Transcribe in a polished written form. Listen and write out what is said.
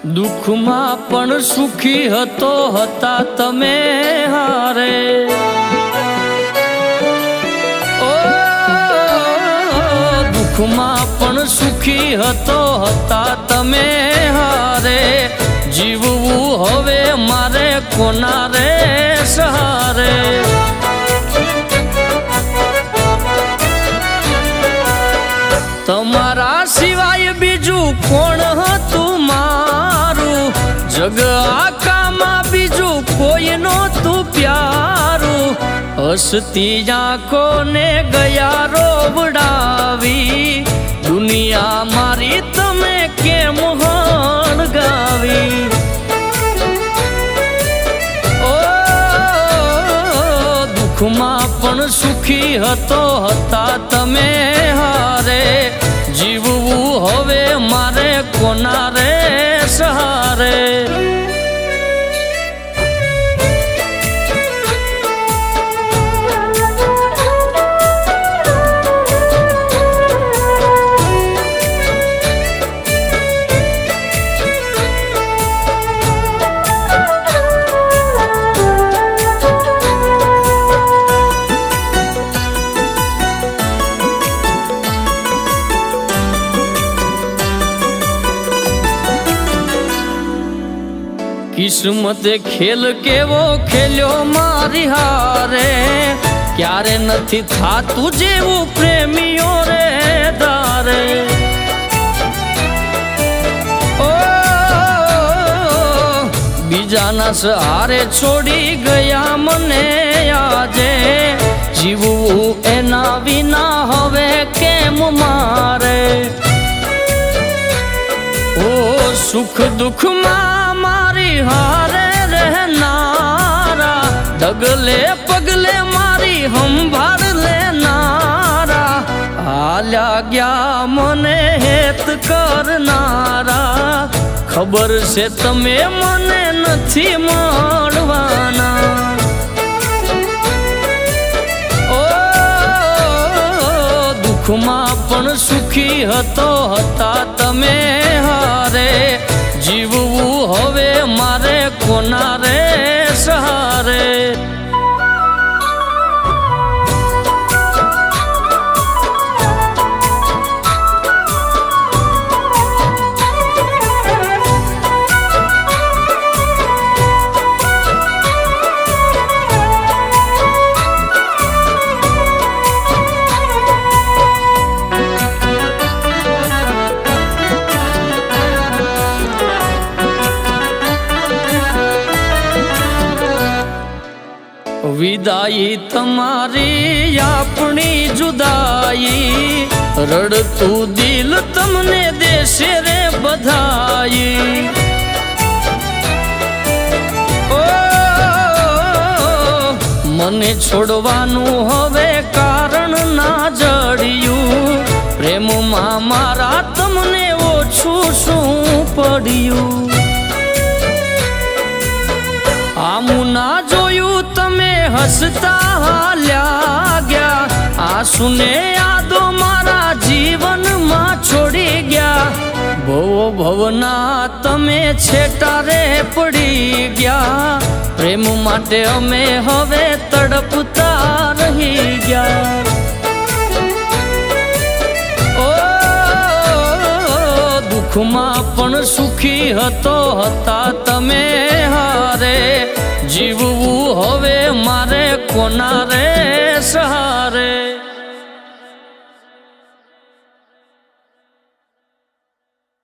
દુઃખમાં પણ સુખી હતો હતા તમે હારે ઓ દુઃખમાં પણ સુખી હતો હતા તમે હારે જીવવું હવે મારે કોના રે સહારે તમારા સિવાય બીજું કોણ હતું મારું જગ આખામાં બીજું કોઈ નહોતું પ્યારું હસતી આંખોને ગયા રોવડાવી દુનિયા મારી તમે કેમ હણગાવી ઓ દુઃખમાં પણ સુખી હતો હતા તમે હારે જીવવું હવે મારે કોના રે સહારે કિસ્મતે ખેલ કેવો ખેલ્યો મારી હારે ક્યારે નથી થાતું જેવું પ્રેમીઓ રે દારે ઓ બીજાના સહારે છોડી ગયા મને આજે જીવવું એના વિના હવે કેમ મારે ઓ સુખ દુઃખમાં મારી હારે રહેનારા ડગલે પગલે મારી સંભાળ લેનારા હાલ્યા ગયા મને હેત કરનારા ખબર છે તમે મને નથી મળવાના ઓ દુઃખમાં પણ સુખી હતો હતા તમે હારે જીવવું હવે મારે કોના રે સહારે વિદાઈ તમારી આપણી જુદાઈ રડતું દિલ તમને દેશે રે બધાઈ ઓ મને છોડવાનું હવે કારણ ના જડ્યું પ્રેમમાં મારા તમને ઓછું શું પડ્યું આમું ના જોયું તમે હસતા હાલ્યા ગયા આંસુને યાદો મારા જીવનમાં છોડી ગયા ભવો ભવના તમે છેટા રે પડી ગયા પ્રેમ માટે અમે હવે તડપતા રહી ગયા ઓ દુઃખમાં પણ સુખી હતો હતા તમે હારે જીવવું હવે મારે કોના રે